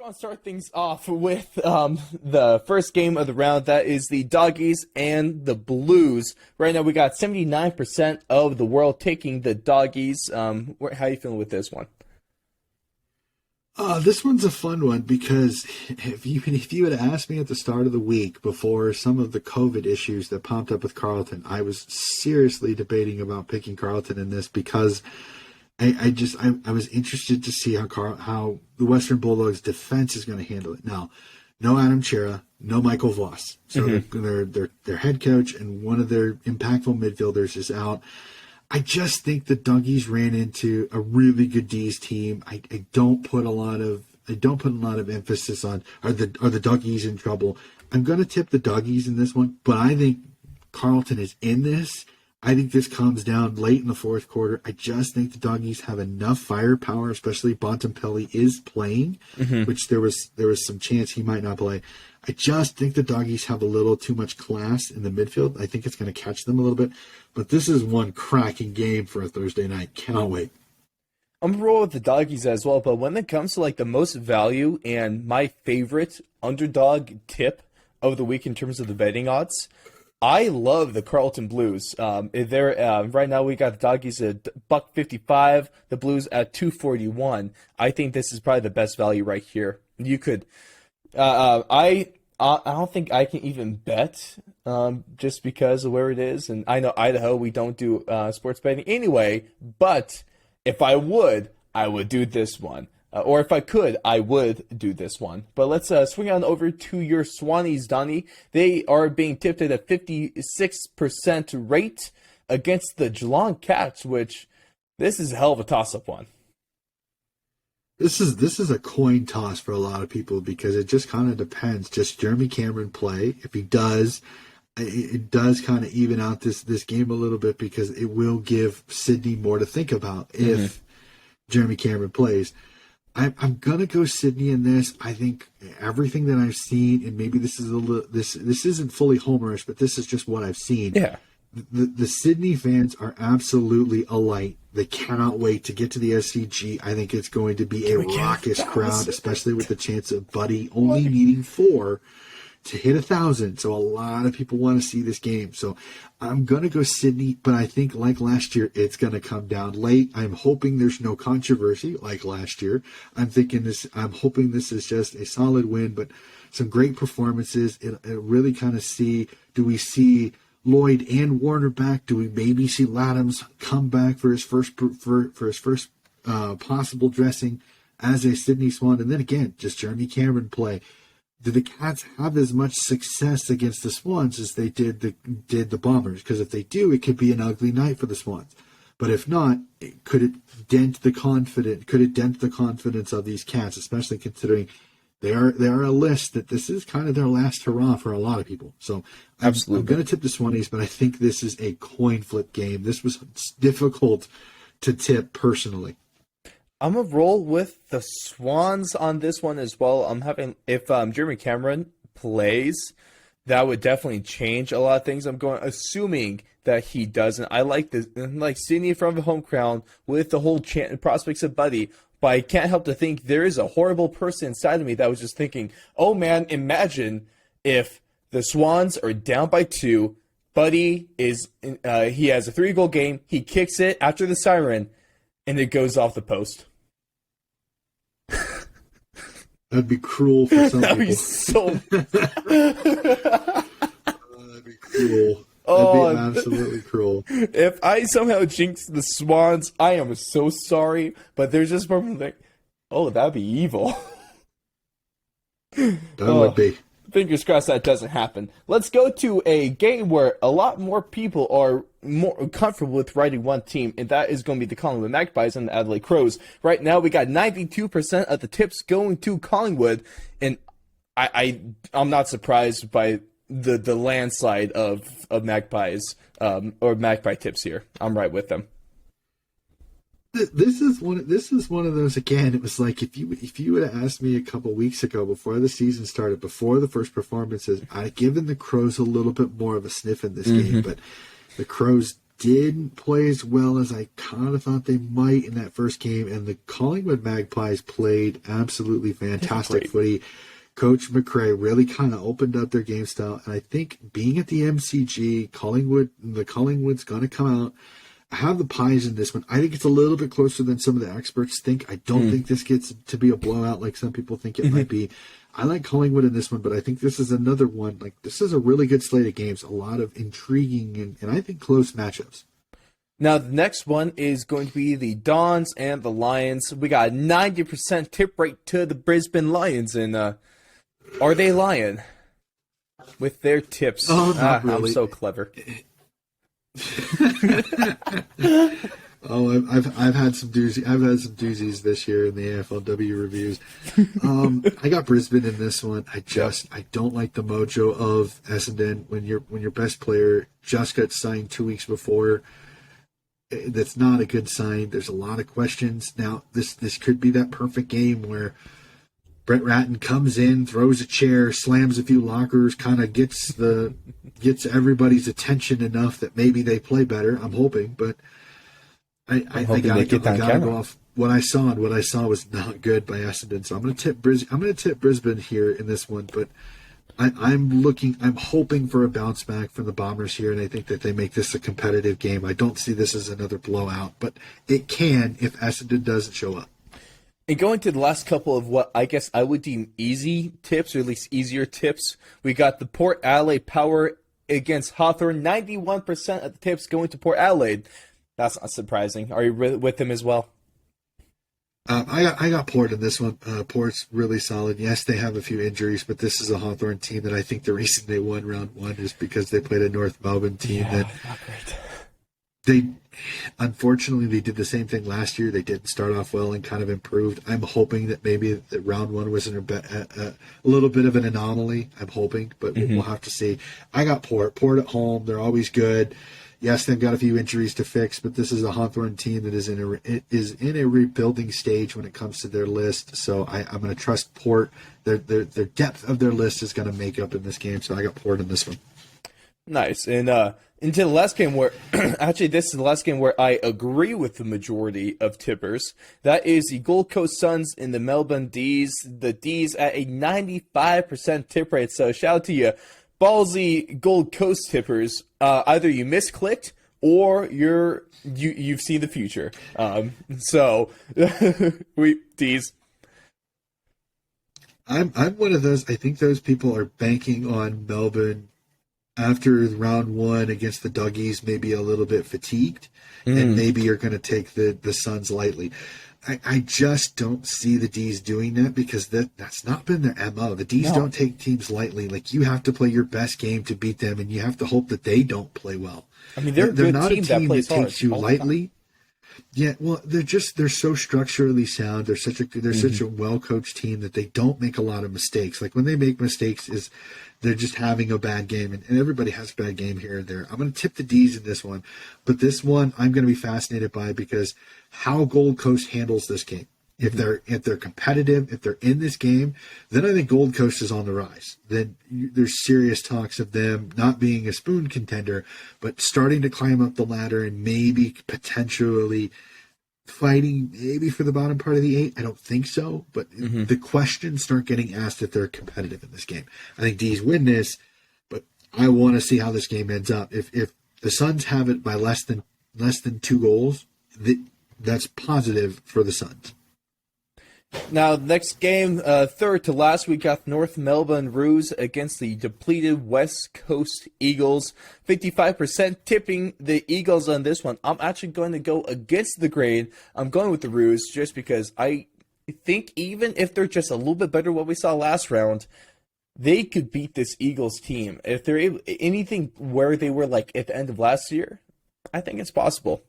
want to start things off with the first game of the round. That is the Doggies and the Blues. Right now, we got 79% of the world taking the Doggies. How are you feeling with this one? This one's a fun one because if you had asked me at the start of the week before some of the COVID issues that popped up with Carlton, I was seriously debating about picking Carlton in this because I was interested to see how the Western Bulldogs defense is going to handle it. Now, no Adam Chera, no Michael Voss, so their head coach and one of their impactful midfielders is out. I just think the Doggies ran into a really good D's team. I don't put a lot of emphasis on are the Doggies in trouble. I'm going to tip the Doggies in this one, but I think Carlton is in this. I think this comes down late in the fourth quarter. I just think the Doggies have enough firepower, especially Bontempelli is playing, which there was some chance he might not play. I just think the Doggies have a little too much class in the midfield. I think it's going to catch them a little bit. But this is one cracking game for a Thursday night. Cannot wait. I'm going to roll with the Doggies as well, but when it comes to like the most value and my favorite underdog tip of the week in terms of the betting odds, I love the Carlton Blues. Right now we got the Doggies at $1.55, the Blues at $2.41. I think this is probably the best value right here. You could, I don't think I can even bet, just because of where it is. And I know Idaho, we don't do sports betting anyway. But if I would do this one. Or if I could, I would do this one. But let's swing on over to your Swannies, Donnie. They are being tipped at a 56% rate against the Geelong Cats, which this is a hell of a toss-up one. This is a coin toss for a lot of people because it just kind of depends. Just Jeremy Cameron play. If he does, it does kind of even out this game a little bit because it will give Sydney more to think about if Jeremy Cameron plays. I'm gonna go Sydney in this. I think everything that I've seen, and maybe this is this isn't fully homerish, but this is just what I've seen. Yeah. The Sydney fans are absolutely alight. They cannot wait to get to the SCG. I think it's going to be a raucous crowd, especially with the chance of Buddy only needing 4 to hit 1,000. So a lot of people want to see this game. So I'm going to go Sydney, but I think like last year, it's going to come down late. I'm hoping there's no controversy like last year. I'm hoping this is just a solid win, but some great performances. It really kind of do we see Lloyd and Warner back? Do we maybe see Laddams come back for his first possible dressing as a Sydney Swan? And then again, just Jeremy Cameron play. Do the Cats have as much success against the Swans as they did the Bombers? Because if they do, it could be an ugly night for the Swans. But if not, could it dent the confidence of these Cats, especially considering they are a list that this is kind of their last hurrah for a lot of people. So I'm going to tip the Swannies, but I think this is a coin flip game. This was difficult to tip personally. I'm going to roll with the Swans on this one as well. If Jeremy Cameron plays, that would definitely change a lot of things. Assuming that he doesn't. I like Sydney from the home ground with the whole prospects of Buddy, but I can't help to think there is a horrible person inside of me that was just thinking, oh man, imagine if the Swans are down by 2, Buddy he has a 3-goal game, he kicks it after the siren, and it goes off the post. That'd be cruel for some That'd people. That'd be cruel. That'd be absolutely cruel. If I somehow jinx the Swans, I am so sorry. But there's just one like, oh, that'd be evil. That would be. Fingers crossed that doesn't happen. Let's go to a game where a lot more people are more comfortable with riding one team, and that is going to be the Collingwood Magpies and the Adelaide Crows. Right now, we got 92% of the tips going to Collingwood, and I'm not surprised by the landslide of Magpies or Magpie tips here. I'm right with them. This is one of those again. It was like if you would have asked me a couple weeks ago before the season started, before the first performances, I'd given the Crows a little bit more of a sniff in this game. But the Crows didn't play as well as I kind of thought they might in that first game, and the Collingwood Magpies played absolutely fantastic footy. Coach McRae really kind of opened up their game style, and I think being at the MCG, Collingwood's going to come out. I have the Pies in this one. I think it's a little bit closer than some of the experts think. I don't think this gets to be a blowout like some people think it might be. I like Collingwood in this one, but I think this is another one. Like, this is a really good slate of games, a lot of intriguing and I think close matchups. Now, the next one is going to be the Dons and the Lions. We got a 90% tip rate to the Brisbane Lions, and are they lying with their tips? Oh, not really. I'm so clever. I've had some doozies. I've had some doozies this year in the AFLW reviews. I got Brisbane in this one. I don't like the mojo of Essendon when your best player just got signed 2 weeks before. That's not a good sign. There's a lot of questions. Now this could be that perfect game where Brett Ratton comes in, throws a chair, slams a few lockers, kind of gets everybody's attention enough that maybe they play better. I'm hoping, but I gotta go off what I saw, and what I saw was not good by Essendon. So I'm gonna tip Brisbane here in this one, but I'm hoping for a bounce back from the Bombers here, and I think that they make this a competitive game. I don't see this as another blowout, but it can if Essendon doesn't show up. And going to the last couple of what I guess I would deem easy tips, or at least easier tips, we got the Port Adelaide Power against Hawthorn. 91% of the tips going to Port Adelaide. That's not surprising. Are you with them as well? I got Port in this one. Port's really solid. Yes, they have a few injuries, but this is a Hawthorn team that I think the reason they won round one is because they played a North Melbourne team that not great. Unfortunately, they did the same thing last year. They didn't start off well and kind of improved. I'm hoping that maybe the round one was a little bit of an anomaly. I'm hoping, but we'll have to see. I got Port. Port at home. They're always good. Yes, they've got a few injuries to fix, but this is a Hawthorn team that is in a rebuilding stage when it comes to their list. So I'm going to trust Port. Their depth of their list is going to make up in this game. So I got Port in this one. Nice. And into the last game where, actually this is the last game where I agree with the majority of tippers. That is the Gold Coast Suns and the Melbourne D's. The D's at a 95% tip rate. So shout out to you, ballsy Gold Coast tippers. Either you misclicked or you've seen the future. So D's. I'm one of those. I think those people are banking on Melbourne after round one against the Doggies, maybe a little bit fatigued, and maybe you're going to take the Suns lightly. I just don't see the D's doing that because that's not been their MO. The D's don't take teams lightly. Like, you have to play your best game to beat them, and you have to hope that they don't play well. I mean, they're not a team that takes you lightly. Yeah, well, they're so structurally sound. They're such a well-coached team that they don't make a lot of mistakes. Like, when they make mistakes they're just having a bad game, and everybody has a bad game here and there. I'm going to tip the D's in this one, but this one I'm going to be fascinated by because how Gold Coast handles this game. If they're competitive, if they're in this game, then I think Gold Coast is on the rise. Then there's serious talks of them not being a spoon contender, but starting to climb up the ladder and maybe potentially fighting maybe for the bottom part of the 8. I don't think so, but the questions start getting asked if they're competitive in this game. I think D's win this, but I want to see how this game ends up. If the Suns have it by less than 2 goals, that's positive for the Suns. Now, next game, third to last, we got North Melbourne Roos against the depleted West Coast Eagles. 55% tipping the Eagles on this one. I'm actually going to go against the grain. I'm going with the Roos just because I think even if they're just a little bit better than what we saw last round, they could beat this Eagles team. If they're able, anything where they were like at the end of last year, I think it's possible.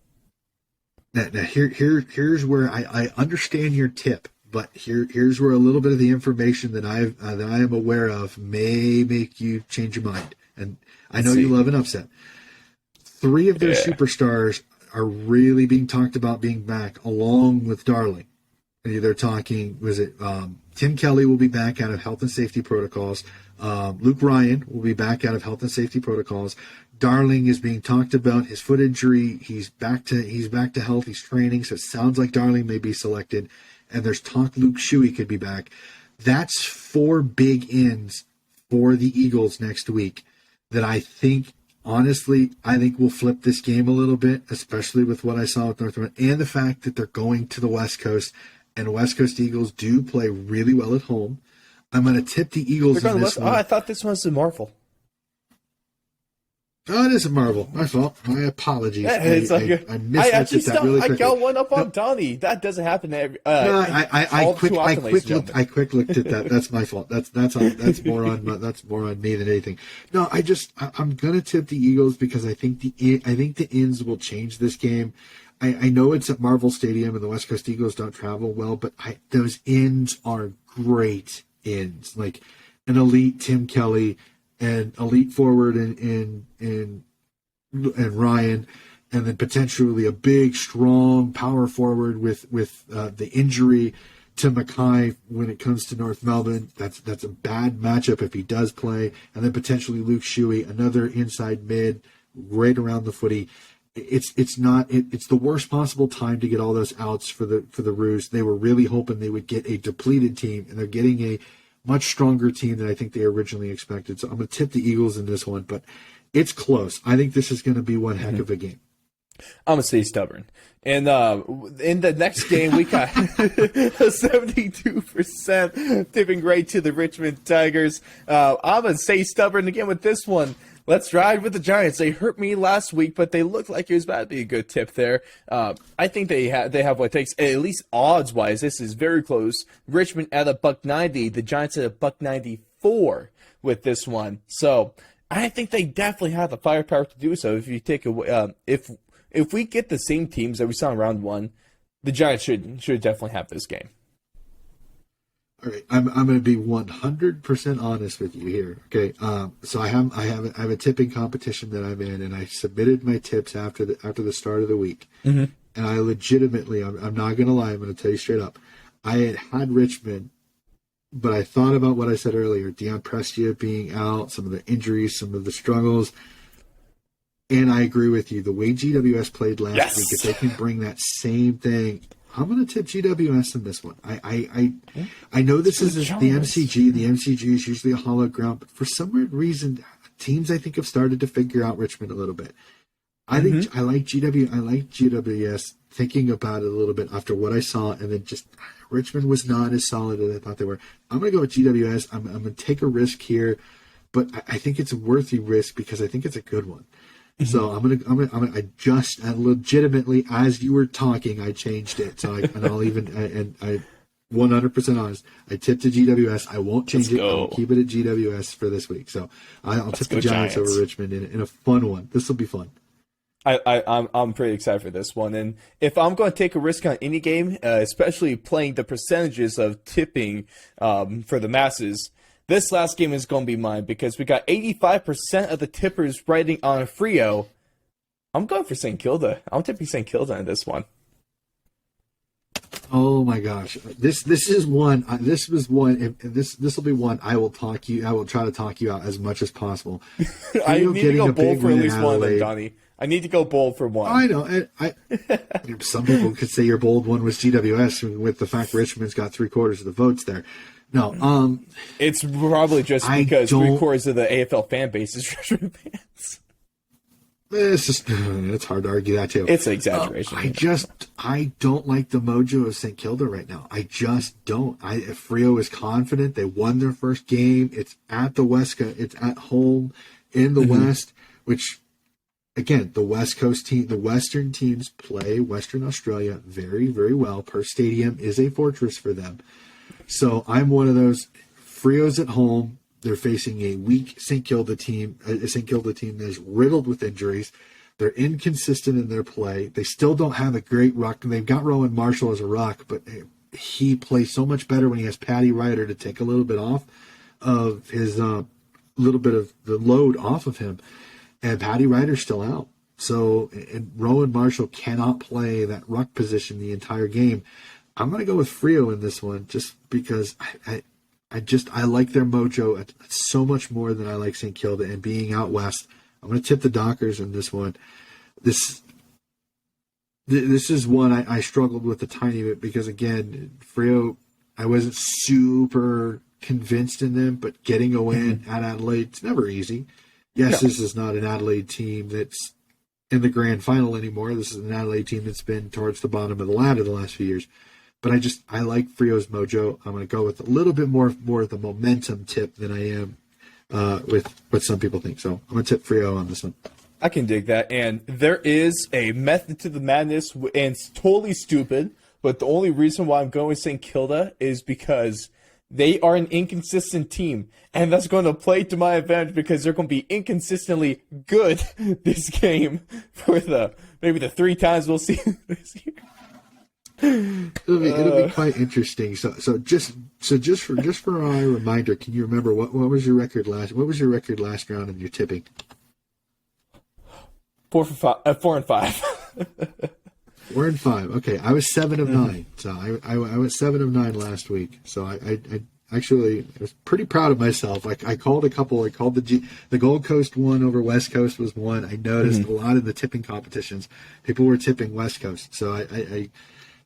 Now here's where I understand your tip. But here's where a little bit of the information that I am aware of may make you change your mind. And I know you love an upset. 3 of their superstars are really being talked about being back, along with Darling. They're talking, Tim Kelly will be back out of health and safety protocols. Luke Ryan will be back out of health and safety protocols. Darling is being talked about. His foot injury, he's back to health. He's training, so it sounds like Darling may be selected. And there's talk Luke Shuey could be back. That's 4 big ins for the Eagles next week that I think, honestly, will flip this game a little bit, especially with what I saw with Northern, and the fact that they're going to the West Coast, and West Coast Eagles do play really well at home. I'm going to tip the Eagles in this one. Oh, I thought this was a Marvel. Oh, it is a Marvel. My fault. My apologies. Yeah, I misread that really quickly. I got one up on Donnie. That doesn't happen every. I quick looked at that. That's my fault. That's more on me than anything. No, I'm gonna tip the Eagles because I think the ins will change this game. I know it's at Marvel Stadium and the West Coast Eagles don't travel well, but those ins are great ins, like an elite Tim Kelly and elite forward and Ryan, and then potentially a big, strong power forward with the injury to Mackay when it comes to North Melbourne. That's a bad matchup if he does play, and then potentially Luke Shuey, another inside mid, right around the footy. It's the worst possible time to get all those outs for the Roos. They were really hoping they would get a depleted team, and they're getting a much stronger team than I think they originally expected. So I'm going to tip the Eagles in this one, but it's close. I think this is going to be one heck of a game. I'm going to stay stubborn. And in the next game, we got 72% tipping right to the Richmond Tigers. I'm going to stay stubborn again with this one. Let's ride with the Giants. They hurt me last week, but they looked like it was about to be a good tip there. I think they have what it takes, at least odds-wise. This is very close. Richmond at $1.90. The Giants at $1.94 with this one. So I think they definitely have the firepower to do so. If you take away, if we get the same teams that we saw in round one, the Giants should definitely have this game. All right, I'm going to be 100% honest with you here. Okay, so I have a tipping competition that I'm in, and I submitted my tips after the start of the week, and I legitimately, I'm not going to lie, I'm going to tell you straight up, I had Richmond, but I thought about what I said earlier, Dion Prestia being out, some of the injuries, some of the struggles, and I agree with you. The way GWS played last week, if they can bring that same thing. I'm going to tip GWS in this one. I know this is the MCG. The MCG is usually a hollow ground, but for some weird reason, teams I think have started to figure out Richmond a little bit. I think I like GWS. Thinking about it a little bit after what I saw, and then just Richmond was not as solid as I thought they were. I'm going to go with GWS. I'm going to take a risk here, but I think it's a worthy risk because I think it's a good one. So I'm gonna legitimately, as you were talking, I changed it. So I 100% honest. I tipped to GWS. I won't change it. I'll keep it at GWS for this week. So I'll tip the Giants over Richmond in a fun one. This will be fun. I'm pretty excited for this one. And if I'm going to take a risk on any game, especially playing the percentages of tipping for the masses, this last game is going to be mine because we got 85% of the tippers writing on Freo. I'm going for St. Kilda. I'm tipping St. Kilda in this one. Oh my gosh, this is one. This was one. This will be one. I will try to talk you out as much as possible. I need to go bold for at least one, then, Donnie. I need to go bold for one. I know. Some people could say your bold one was GWS with the fact Richmond's got 3/4 of the votes there. No, it's probably just because 3/4 of the AFL fan base is Richmond fans. It's hard to argue that too. It's an exaggeration. I don't like the mojo of St. Kilda right now. I just don't. Freo is confident. They won their first game. It's at the It's at home in the West, which again, the West Coast team, the Western teams play Western Australia very, very well. Perth Stadium is a fortress for them. So I'm one of those. Freo's at home. They're facing a weak St. Kilda team, a St. Kilda team that is riddled with injuries. They're inconsistent in their play. They still don't have a great ruck. They've got Rowan Marshall as a ruck, but he plays so much better when he has Paddy Ryder to take a little bit off of his little bit of the load off of him. And Paddy Ryder's still out. So and Rowan Marshall cannot play that ruck position the entire game. I'm going to go with Frio in this one just because I like their mojo so much more than I like St. Kilda, and being out west, I'm going to tip the Dockers in this one. This is one I struggled with a tiny bit because, again, Frio, I wasn't super convinced in them, but getting a win at Adelaide, it's never easy. Yes, This is not an Adelaide team that's in the grand final anymore. This is an Adelaide team that's been towards the bottom of the ladder the last few years. But I like Frio's mojo. I'm going to go with a little bit more of the momentum tip than I am with what some people think. So I'm going to tip Frio on this one. I can dig that. And there is a method to the madness, and it's totally stupid, but the only reason why I'm going with St. Kilda is because they are an inconsistent team, and that's going to play to my advantage because they're going to be inconsistently good this game for maybe the 3 times we'll see this year. It'll be quite interesting. So just for my reminder, can you remember what was your record last? What was your record last round in your tipping? 4 and 5. 4 and 5. Okay, I was 7 of 9. So I was 7 of 9 last week. So I actually was pretty proud of myself. I called a couple. I called the Gold Coast one over West Coast was one. I noticed a lot of the tipping competitions, people were tipping West Coast. So I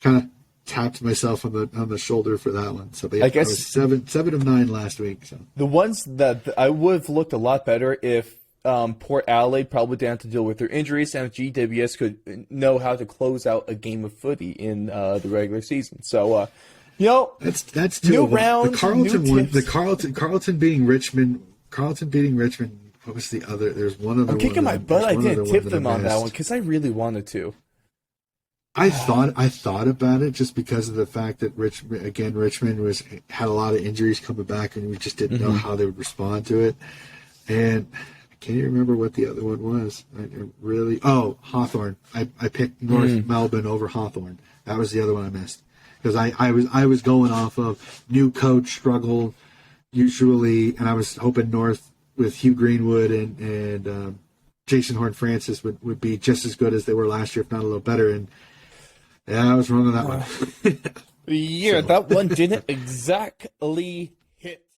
kind of tapped myself on the shoulder for that one. So I guess I was 7 of 9 last week. So the ones that I would have looked a lot better if Port Adelaide probably didn't have to deal with their injuries, and if GWS could know how to close out a game of footy in the regular season. So, that's two new of them. round, The Carlton new one, tips. Carlton beating Richmond. What was the other? There's one other. I'm kicking my butt. I didn't tip them on that missed. one because I really wanted to. I thought about it just because of the fact that Richmond had a lot of injuries coming back, and we just didn't know how they would respond to it. And can you remember what the other one was? Hawthorn. I picked North Melbourne over Hawthorn. That was the other one I missed because I was going off of new coach struggle usually, and I was hoping North with Hugh Greenwood and Jason Horn-Francis would be just as good as they were last year, if not a little better. And yeah, I was wrong on that one. Yeah, that one didn't exactly hit.